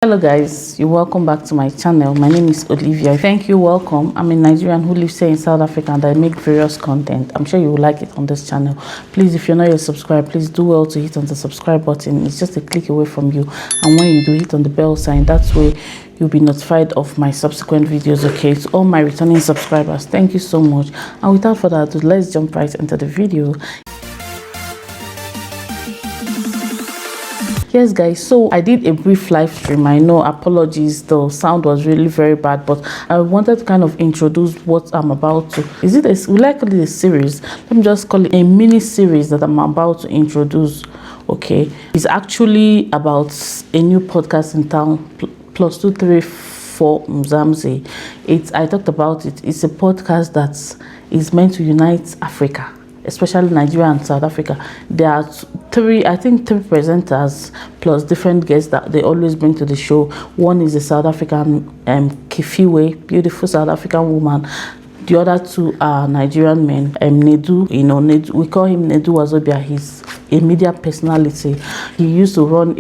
Hello guys, you're welcome back to my channel. My name is Olivia. Thank you, welcome. I'm a Nigerian who lives here in South Africa and I make various content. I'm sure you will like it on this channel. Please, if you're not yet subscribed, please do well to hit on the subscribe button. It's just a click away from you, and when you do, hit on the bell sign. That's way you'll be notified of my subsequent videos. Okay, to all my returning subscribers, thank you so much. And without further ado, let's jump right into the video. Yes guys, so I did a brief live stream. I know, apologies, the sound was really very bad, but I wanted to kind of introduce what I'm about to. Will I call it a series? Let me just call it a mini series that I'm about to introduce. Okay, it's actually about a new podcast in town, plus 234 Mzamzi. I talked about it. It's a podcast that is meant to unite Africa, especially Nigeria and South Africa. There are three presenters plus different guests that they always bring to the show. One is a South African Kifiwe, beautiful South African woman. The other two are Nigerian men. Nedu, Nedu, we call him Nedu Wazobia. He's a media personality. He used to run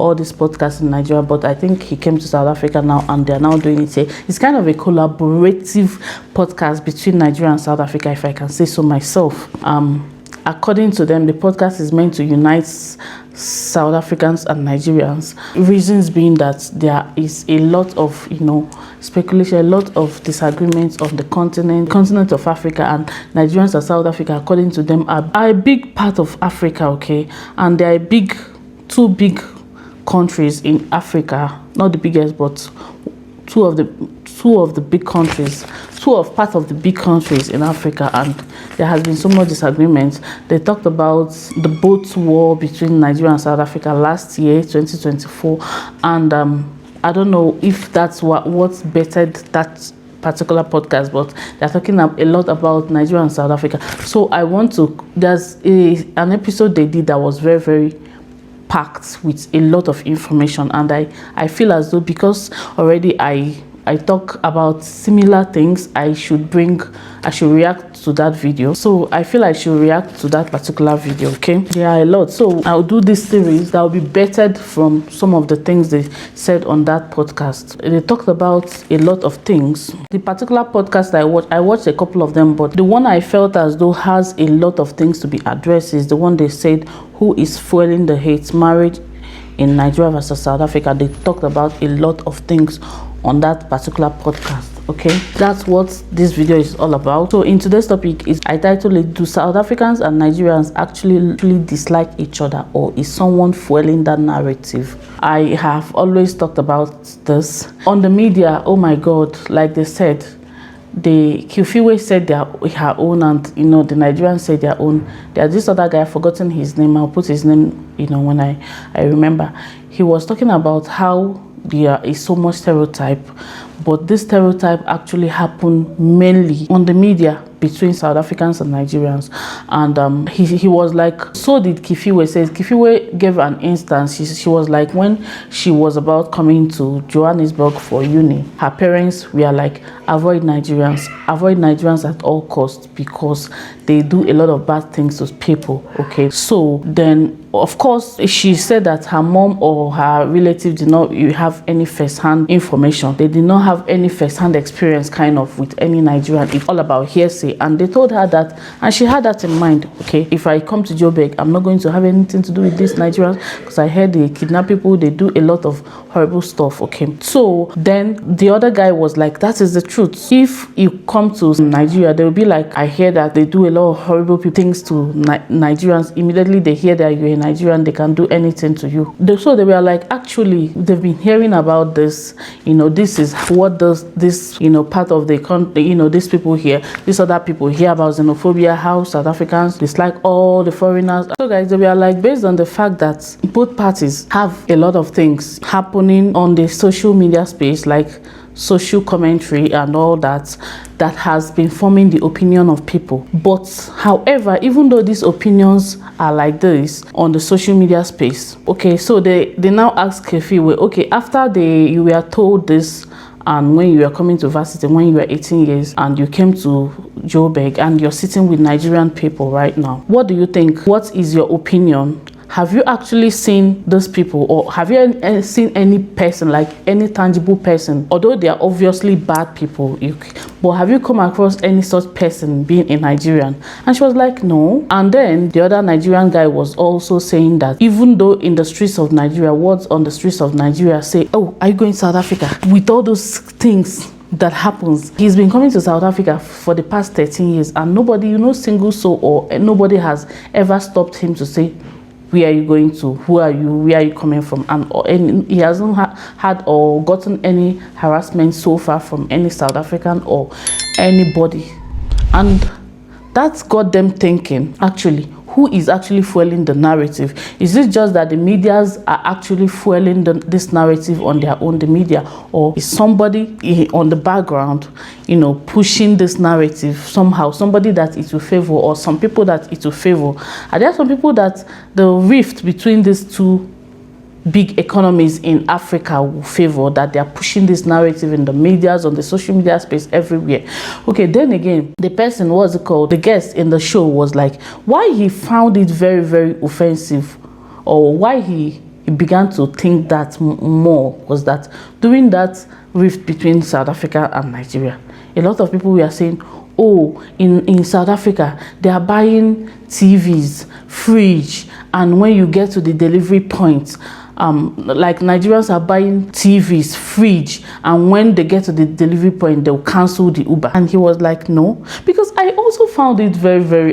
all these podcasts in Nigeria, but I think he came to South Africa now and they're now doing it here. It's kind of a collaborative podcast between Nigeria and South Africa, if I can say so myself. According to them, the podcast is meant to unite South Africans and Nigerians. Reasons being that there is a lot of speculation, a lot of disagreements on the continent of Africa, and Nigerians and South Africa, according to them, are a big part of Africa, okay? And they are two big countries in Africa, not the biggest, but part of the big countries in Africa, and there has been so much disagreement. They talked about the boat war between Nigeria and South Africa last year, 2024, and I don't know if that's what's bettered that particular podcast, but they're talking a lot about Nigeria and South Africa. So there's an episode they did that was very, very packed with a lot of information, and I feel as though because already I talk about similar things, I should react to that video. So I feel I should react to that particular video. Okay, there are a lot, so I'll do this series that will be bettered from some of the things they said on that podcast. They talked about a lot of things. The particular podcast I watched a couple of them, but the one I felt as though has a lot of things to be addressed is the one they said, who is fueling the hate, marriage in Nigeria versus South Africa. They talked about a lot of things on that particular podcast. Okay, that's what this video is all about. So in today's topic, I titled it, do South Africans and Nigerians actually dislike each other, or is someone fueling that narrative? I have always talked about this on the media. Oh my god, like they said, the Kifiwe said her own, and the Nigerians said their own. There's this other guy, I've forgotten his name, I'll put his name when I remember. He was talking about how there is so much stereotype, but this stereotype actually happened mainly on the media between South Africans and Nigerians. And he was like, so did Kifiwe. Says Kifiwe gave an instance. She was like, when she was about coming to Johannesburg for uni, her parents were like, avoid Nigerians at all costs, because they do a lot of bad things to people. Okay, so then of course she said that her mom or her relative did not have any first-hand information. They did not have any first-hand experience kind of with any Nigerian. It's all about hearsay, and they told her that, and she had that in mind. Okay, if I come to Joburg, I'm not going to have anything to do with these Nigerians, because I heard they kidnap people, they do a lot of horrible stuff. Okay, so then the other guy was like, that is the truth. If you come to Nigeria, they will be like, I hear that they do a lot of horrible things to Nigerians. Immediately they hear that you're a Nigerian, they can do anything to you. So they were like, actually, they've been hearing about this. This is what does this part of the country, these people here, these other people hear about xenophobia, how South Africans dislike all the foreigners. So guys, they were like, based on the fact that both parties have a lot of things happening on the social media space, like social commentary and all that has been forming the opinion of people. But however, even though these opinions are like this on the social media space, okay, so they now ask Kefiwe, okay, after you were told this, and when you were coming to varsity, when you were 18 years and you came to Joburg and you're sitting with Nigerian people right now, what do you think? What is your opinion? have you actually seen those people, or have you seen any person, like any tangible person, although they are obviously bad people, but have you come across any such person being a Nigerian? And she was like, no. And then the other Nigerian guy was also saying that even though in the streets of Nigeria, words on the streets of Nigeria say, oh, are you going to South Africa? With all those things that happens, he's been coming to South Africa for the past 13 years, and nobody, single soul, or nobody has ever stopped him to say, where are you going to? Who are you? Where are you coming from? And he hasn't had or gotten any harassment so far from any South African or anybody. And that's got them thinking, actually, who is actually fueling the narrative? Is it just that the medias are actually fueling this narrative on their own, the media, or is somebody on the background, pushing this narrative somehow, somebody that it will favor, or some people that it will favor? Are there some people that the rift between these two big economies in Africa will favor, that they are pushing this narrative in the medias, on the social media space, everywhere? Okay, then again, the person, the guest in the show was like, why he found it very, very offensive, or why he began to think that more, was that during that rift between South Africa and Nigeria, a lot of people were saying, oh, in South Africa, they are buying TVs, fridge, and when you get to the delivery point, like Nigerians are buying TVs, fridge, and when they get to the delivery point, they'll cancel the Uber. And he was like, no, because I also found it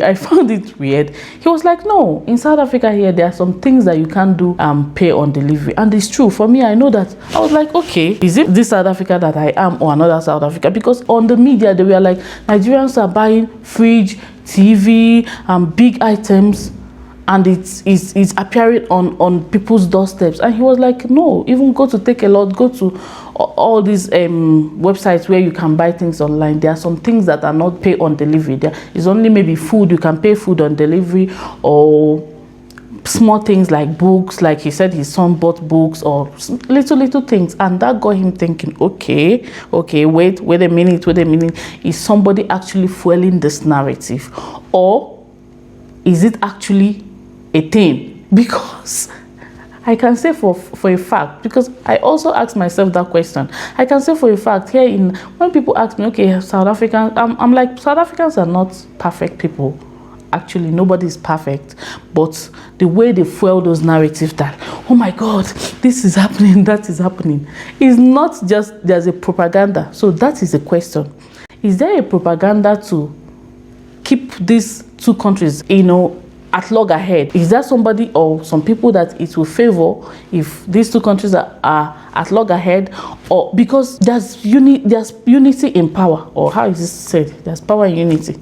I found it weird. He was like, no, in South Africa here, there are some things that you can't do pay on delivery. And it's true. For me, I know that. I was like, okay, is it this South Africa that I am, or another South Africa? Because on the media, they were like, Nigerians are buying fridge, TV, big items, and it's appearing on people's doorsteps. And he was like, no, even go to Take a Lot, go to all these websites where you can buy things online. There are some things that are not paid on delivery. There is only maybe food, you can pay food on delivery, or small things like books, like he said his son bought books, or little things. And that got him thinking, okay, wait a minute, is somebody actually fueling this narrative, or is it actually a thing? Because I can say for a fact, because I also asked myself that question, I can say for a fact here, when people ask me, okay, South Africans, I'm like, South Africans are not perfect people. Actually, nobody is perfect, but the way they fuel those narratives that, oh my God, this is happening, that is happening, is not just, there's a propaganda. So that is the question. Is there a propaganda to keep these two countries, at loggerhead? Is there somebody or some people that it will favor if these two countries are at loggerhead? Or because there's unity in power, or how is this said? There's power in unity.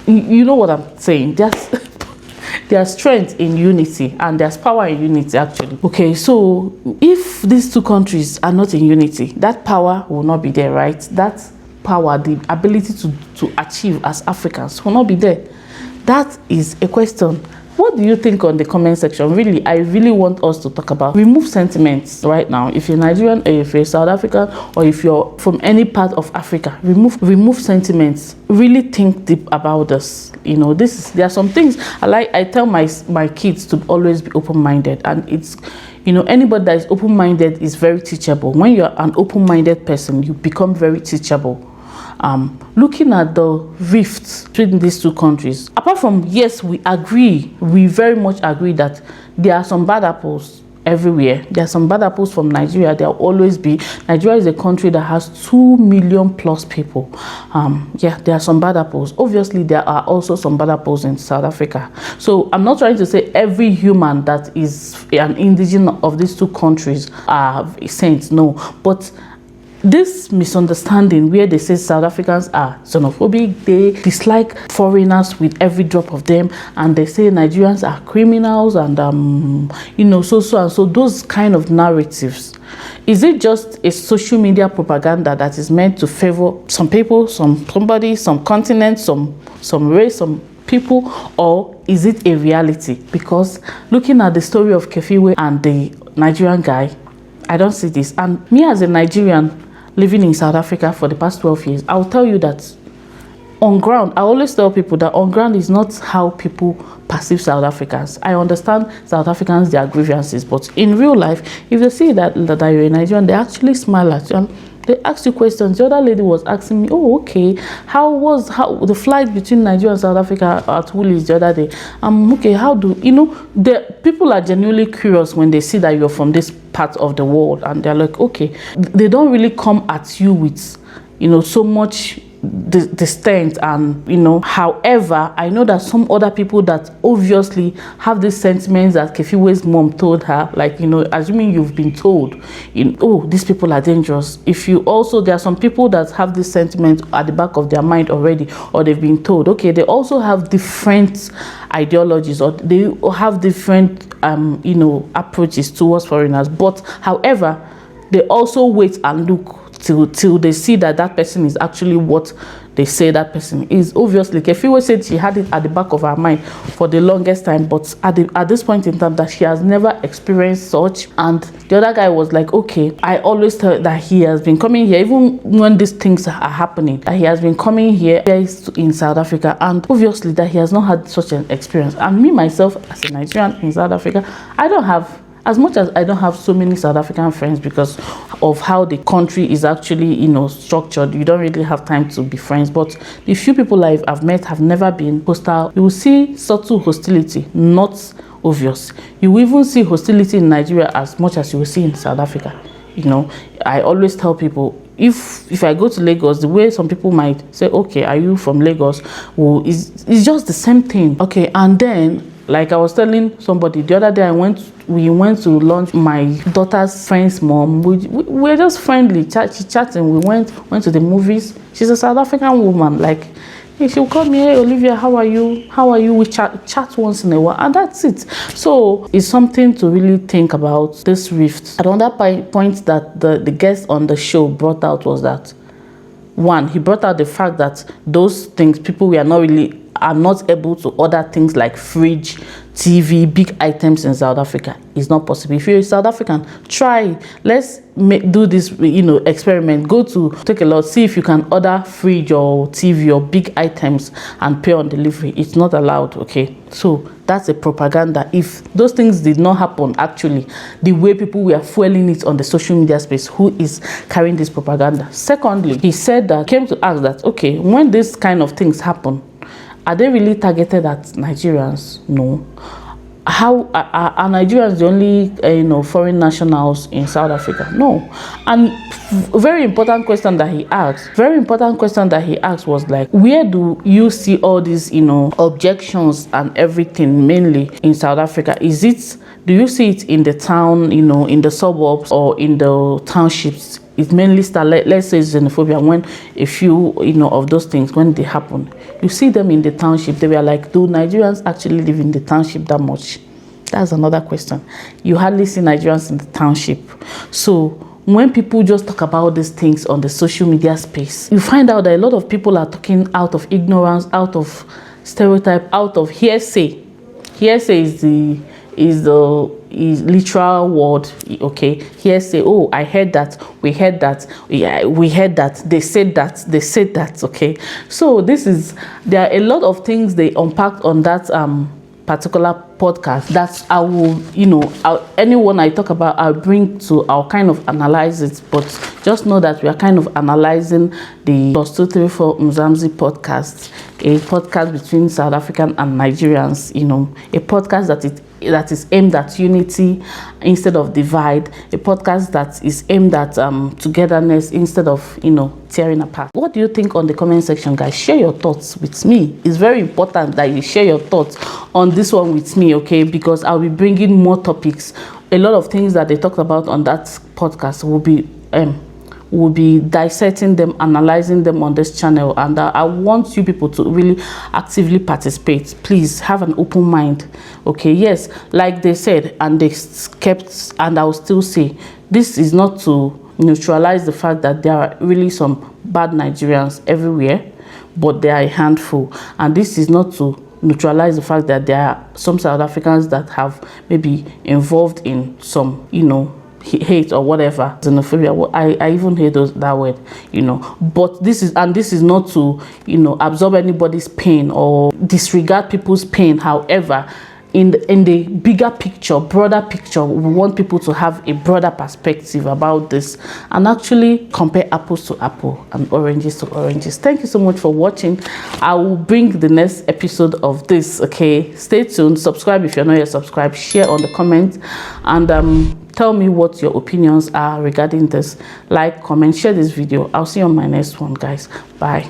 You know what I'm saying? There's strength in unity, and there's power in unity, actually. Okay, so if these two countries are not in unity, that power will not be there, right? That power, the ability to achieve as Africans, will not be there. That is a question. What do you think on the comment section? Really, I really want us to talk about. Remove sentiments right now. If you're Nigerian, or if you're South African, or if you're from any part of Africa, remove sentiments. Really think deep about this. There are some things I tell my kids to always be open-minded, and it's, anybody that is open-minded is very teachable. When you're an open-minded person, you become very teachable. Looking at the rifts between these two countries, apart from, yes, we very much agree that there are some bad apples everywhere. There are some bad apples from Nigeria. There will always be. Nigeria is a country that has 2 million plus people. There are some bad apples. Obviously, there are also some bad apples in South Africa. So I'm not trying to say every human that is an indigenous of these two countries are saints. No, but this misunderstanding where they say South Africans are xenophobic, they dislike foreigners with every drop of them, and they say Nigerians are criminals, and so those kind of narratives. Is it just a social media propaganda that is meant to favor some people, somebody, some continent, some race, some people, or is it a reality? Because looking at the story of Kefiwe and the Nigerian guy, I don't see this. And me as a Nigerian living in South Africa for the past 12 years, I'll tell you that on ground, I always tell people that on ground is not how people perceive South Africans. I understand South Africans, their grievances, but in real life, if they see that you're a Nigerian, they actually smile at you and they ask you questions. The other lady was asking me, oh, okay, how the flight between Nigeria and South Africa at Woolies the other day? Okay, how do, the people are genuinely curious when they see that you're from this part of the world, and they're like, okay, they don't really come at you with, so much disdain, and however, I know that some other people that obviously have these sentiments that Kefiwe's mom told her, like, assuming you've been told, oh, these people are dangerous. If you also, there are some people that have this sentiment at the back of their mind already, or they've been told, okay, they also have different ideologies, or they have different approaches towards foreigners, but however, they also wait and look till they see that person is actually what they say that person is. Obviously, Kefiwe said she had it at the back of her mind for the longest time, but at this point in time that she has never experienced such. And the other guy was like, okay, I always thought that he has been coming here, even when these things are happening, that he has been coming here in South Africa, and obviously that he has not had such an experience. And me myself, as a Nigerian in South Africa, as much as I don't have so many South African friends because of how the country is actually, structured, you don't really have time to be friends. But the few people I've met have never been hostile. You will see subtle hostility, not obvious. You will even see hostility in Nigeria as much as you will see in South Africa. I always tell people, if I go to Lagos, the way some people might say, okay, are you from Lagos? Well, it's just the same thing. Okay, and then, like I was telling somebody the other day, we went to lunch. My daughter's friend's mom. We were just friendly, chatting. We went to the movies. She's a South African woman. Like, she'll call me, hey Olivia, how are you? How are you? We chat once in a while, and that's it. So it's something to really think about, this rift. Another point that the guest on the show brought out was that, one, he brought out the fact that those things, people are not able to order things like fridge, TV, big items in South Africa. It's not possible. If you're a South African, try. Let's do this, experiment. Go to Take a Lot, see if you can order fridge or TV or big items and pay on delivery. It's not allowed, okay? So that's a propaganda. If those things did not happen, actually, the way people were fueling it on the social media space, who is carrying this propaganda? Secondly, he said that, came to ask that, okay, when this kind of things happen, are they really targeted at Nigerians? No. How are Nigerians the only foreign nationals in South Africa? No. And very important question that he asked was like, where do you see all these objections and everything mainly in South Africa? Do you see it in the town, in the suburbs, or in the townships? It mainly starts, let's say, xenophobia, when a few of those things, when they happen, you see them in the township. They were like, do Nigerians actually live in the township that much? That's another question. You hardly see Nigerians in the township. So when people just talk about these things on the social media space, you find out that a lot of people are talking out of ignorance, out of stereotype, out of hearsay. Hearsay is the literal word, okay? Hearsay, oh, I heard that, we heard that, yeah, we heard that, they said that, okay? So there are a lot of things they unpacked on that particular podcast that I will, anyone I talk about, I'll bring to, I'll kind of analyze it, but just know that we are kind of analyzing the +234 Mzamzi podcast, a podcast between South African and Nigerians, a podcast that is aimed at unity instead of divide, a podcast that is aimed at togetherness instead of tearing apart. What do you think on the comment section, guys? Share your thoughts with me. It's very important that you share your thoughts on this one with me, okay? Because I'll be bringing more topics. A lot of things that they talked about on that podcast will be dissecting them, analyzing them on this channel, and I want you people to really actively participate. Please have an open mind, okay? Yes, like they said, and they kept, and I will still say, this is not to neutralize the fact that there are really some bad Nigerians everywhere, but they are a handful, and this is not to neutralize the fact that there are some South Africans that have maybe involved in some hate or whatever, xenophobia. Well, I even hate that word, you know. But this is not to, you know, absorb anybody's pain or disregard people's pain. However, in the bigger picture, broader picture, we want people to have a broader perspective about this and actually compare apples to apple and oranges to oranges. Thank you so much for watching. I will bring the next episode of this. Okay, stay tuned, subscribe if you're not yet subscribed, share on the comments, and tell me what your opinions are regarding this. Like, comment, share this video. I'll see you on my next one, guys. Bye.